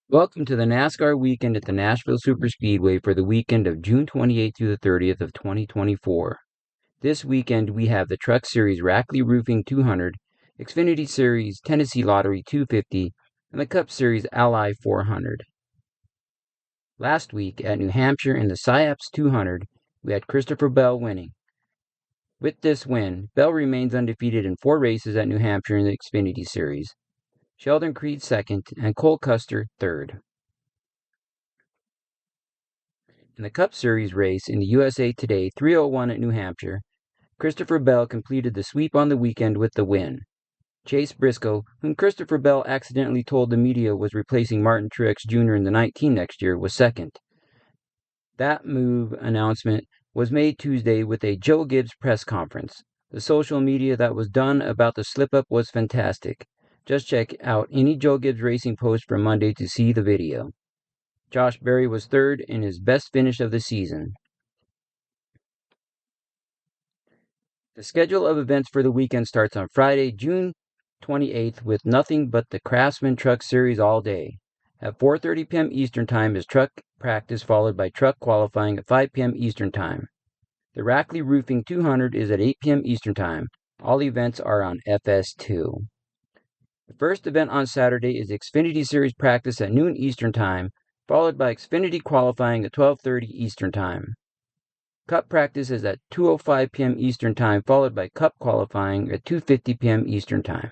Welcome to the NASCAR weekend at the Nashville Superspeedway for the weekend of June 28th through the 30th of 2024. This weekend we have the Truck Series Rackley Roofing 200, Xfinity Series Tennessee Lottery 250, and the Cup Series Ally 400. Last week at New Hampshire in the SIAPS 200, we had Christopher Bell winning. With this win, Bell remains undefeated in 4 races at New Hampshire in the Xfinity Series. Sheldon Creed second, and Cole Custer third. In the Cup Series race in the USA Today 301 at New Hampshire, Christopher Bell completed the sweep on the weekend with the win. Chase Briscoe, whom Christopher Bell accidentally told the media was replacing Martin Truex Jr. in the 19 next year, was second. That move announcement was made Tuesday with a Joe Gibbs press conference. The social media that was done about the slip-up was fantastic. Just check out any Joe Gibbs Racing post from Monday to see the video. Josh Berry was third in his best finish of the season. The schedule of events for the weekend starts on Friday, June 28th with nothing but the Craftsman Truck Series all day. At 4:30 p.m. Eastern Time is truck practice followed by truck qualifying at 5 p.m. Eastern Time. The Rackley Roofing 200 is at 8 p.m. Eastern Time. All events are on FS2. The first event on Saturday is Xfinity Series practice at noon Eastern Time, followed by Xfinity qualifying at 12:30 Eastern Time. Cup practice is at 2:05 p.m. Eastern Time, followed by Cup qualifying at 2:50 p.m. Eastern Time.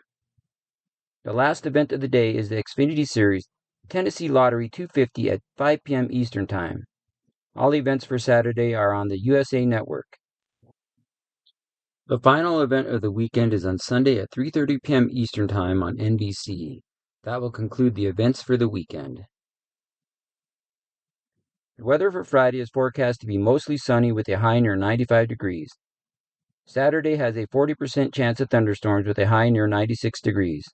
The last event of the day is the Xfinity Series Tennessee Lottery 250 at 5 p.m. Eastern Time. All events for Saturday are on the USA Network. The final event of the weekend is on Sunday at 3:30 p.m. Eastern Time on NBC. That will conclude the events for the weekend. The weather for Friday is forecast to be mostly sunny with a high near 95 degrees. Saturday has a 40% chance of thunderstorms with a high near 96 degrees.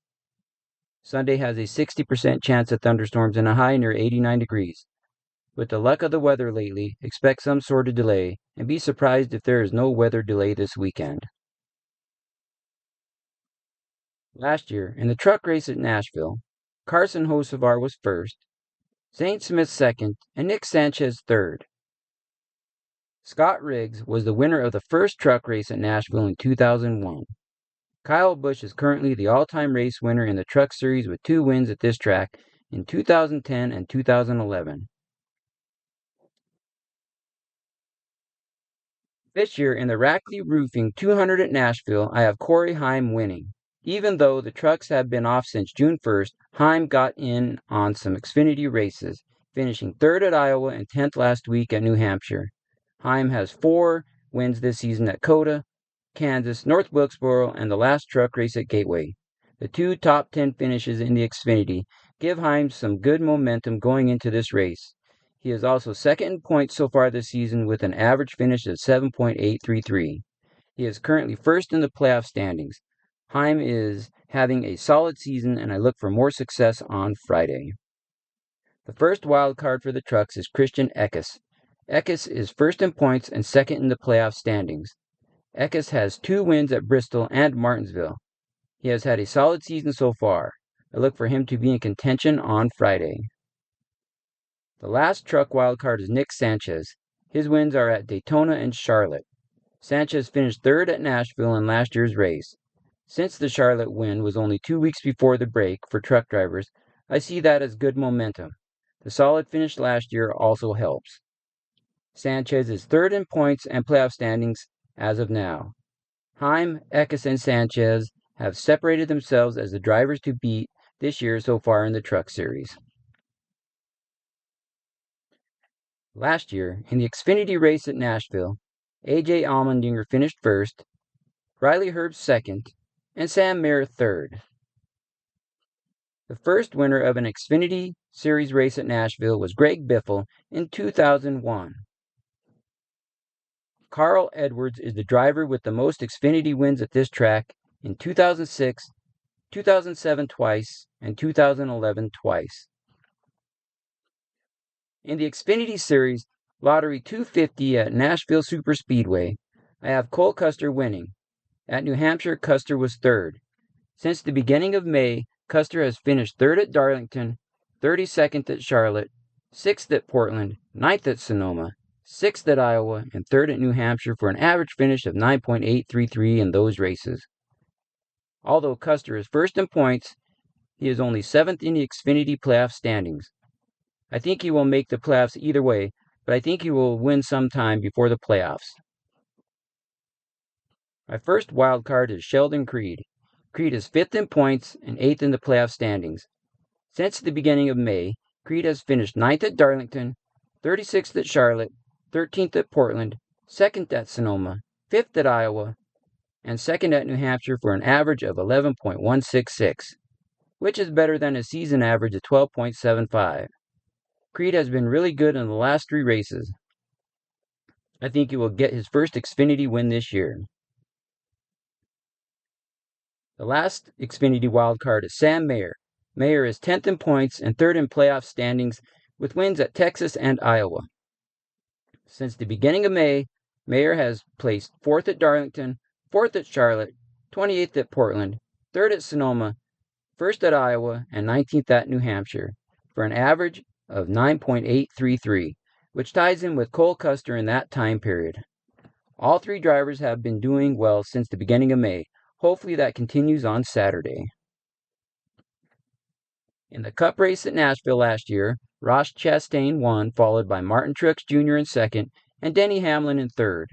Sunday has a 60% chance of thunderstorms and a high near 89 degrees. With the luck of the weather lately, expect some sort of delay, and be surprised if there is no weather delay this weekend. Last year, in the truck race at Nashville, Carson Hocevar was first, Zane Smith second, and Nick Sanchez third. Scott Riggs was the winner of the first truck race at Nashville in 2001. Kyle Busch is currently the all-time race winner in the Truck Series with 2 wins at this track in 2010 and 2011. This year in the Rackley Roofing 200 at Nashville, I have Corey Heim winning. Even though the trucks have been off since June 1st, Heim got in on some Xfinity races, finishing 3rd at Iowa and 10th last week at New Hampshire. Heim has 4 wins this season at Coda, Kansas, North Wilkesboro, and the last truck race at Gateway. The 2 top 10 finishes in the Xfinity give Heim some good momentum going into this race. He is also second in points so far this season with an average finish of 7.833. He is currently first in the playoff standings. Heim is having a solid season, and I look for more success on Friday. The first wild card for the trucks is Christian Eckes. Eckes is first in points and second in the playoff standings. Eckes has 2 wins at Bristol and Martinsville. He has had a solid season so far. I look for him to be in contention on Friday. The last truck wildcard is Nick Sanchez. His wins are at Daytona and Charlotte. Sanchez finished 3rd at Nashville in last year's race. Since the Charlotte win was only 2 weeks before the break for truck drivers, I see that as good momentum. The solid finish last year also helps. Sanchez is 3rd in points and playoff standings as of now. Heim, Eckes, and Sanchez have separated themselves as the drivers to beat this year so far in the Truck Series. Last year, in the Xfinity race at Nashville, A.J. Allmendinger finished first, Riley Herbst second, and Sam Mayer third. The first winner of an Xfinity Series race at Nashville was Greg Biffle in 2001. Carl Edwards is the driver with the most Xfinity wins at this track in 2006, 2007 twice, and 2011 twice. In the Xfinity Series Lottery 250 at Nashville Superspeedway, I have Cole Custer winning. At New Hampshire, Custer was 3rd. Since the beginning of May, Custer has finished 3rd at Darlington, 32nd at Charlotte, 6th at Portland, 9th at Sonoma, 6th at Iowa, and 3rd at New Hampshire for an average finish of 9.833 in those races. Although Custer is first in points, he is only 7th in the Xfinity playoff standings. I think he will make the playoffs either way, but I think he will win sometime before the playoffs. My first wild card is Sheldon Creed. Creed is 5th in points and 8th in the playoff standings. Since the beginning of May, Creed has finished 9th at Darlington, 36th at Charlotte, 13th at Portland, 2nd at Sonoma, 5th at Iowa, and 2nd at New Hampshire for an average of 11.166, which is better than his season average of 12.75. Creed has been really good in the last 3 races. I think he will get his first Xfinity win this year. The last Xfinity wildcard is Sam Mayer. Mayer is 10th in points and 3rd in playoff standings with wins at Texas and Iowa. Since the beginning of May, Mayer has placed 4th at Darlington, 4th at Charlotte, 28th at Portland, 3rd at Sonoma, 1st at Iowa, and 19th at New Hampshire for an average of 9.833, which ties him with Cole Custer in that time period. All 3 drivers have been doing well since the beginning of May. Hopefully that continues on Saturday. In the Cup race at Nashville last year, Ross Chastain won, followed by Martin Truex Jr. in 2nd and Denny Hamlin in 3rd.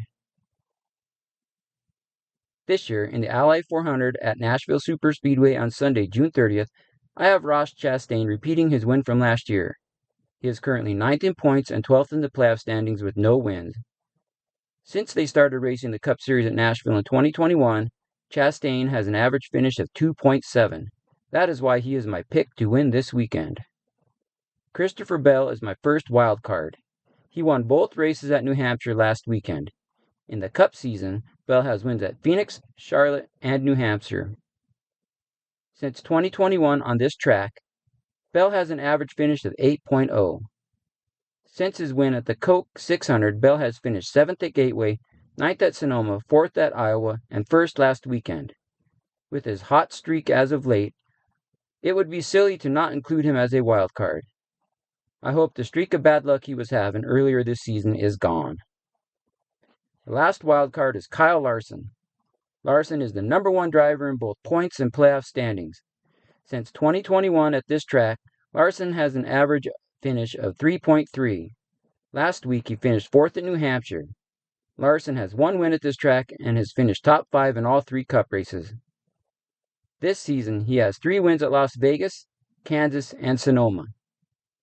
This year, in the Ally 400 at Nashville Superspeedway on Sunday, June 30th, I have Ross Chastain repeating his win from last year. He is currently 9th in points and 12th in the playoff standings with no wins. Since they started racing the Cup Series at Nashville in 2021, Chastain has an average finish of 2.7. That is why he is my pick to win this weekend. Christopher Bell is my first wild card. He won both races at New Hampshire last weekend. In the Cup season, Bell has wins at Phoenix, Charlotte, and New Hampshire. Since 2021 on this track, Bell has an average finish of 8.0. Since his win at the Coke 600, Bell has finished 7th at Gateway, 9th at Sonoma, 4th at Iowa, and 1st last weekend. With his hot streak as of late, it would be silly to not include him as a wild card. I hope the streak of bad luck he was having earlier this season is gone. The last wild card is Kyle Larson. Larson is the number 1 driver in both points and playoff standings. Since 2021 at this track, Larson has an average finish of 3.3. Last week he finished 4th at New Hampshire. Larson has 1 win at this track and has finished top 5 in all 3 Cup races. This season, he has 3 wins at Las Vegas, Kansas, and Sonoma.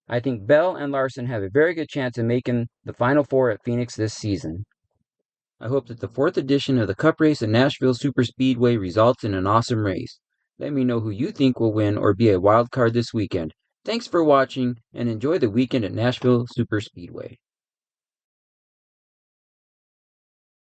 I think Bell and Larson have a very good chance of making the Final 4 at Phoenix this season. I hope that the 4th edition of the Cup race at Nashville Superspeedway results in an awesome race. Let me know who you think will win or be a wild card this weekend. Thanks for watching, and enjoy the weekend at Nashville Superspeedway.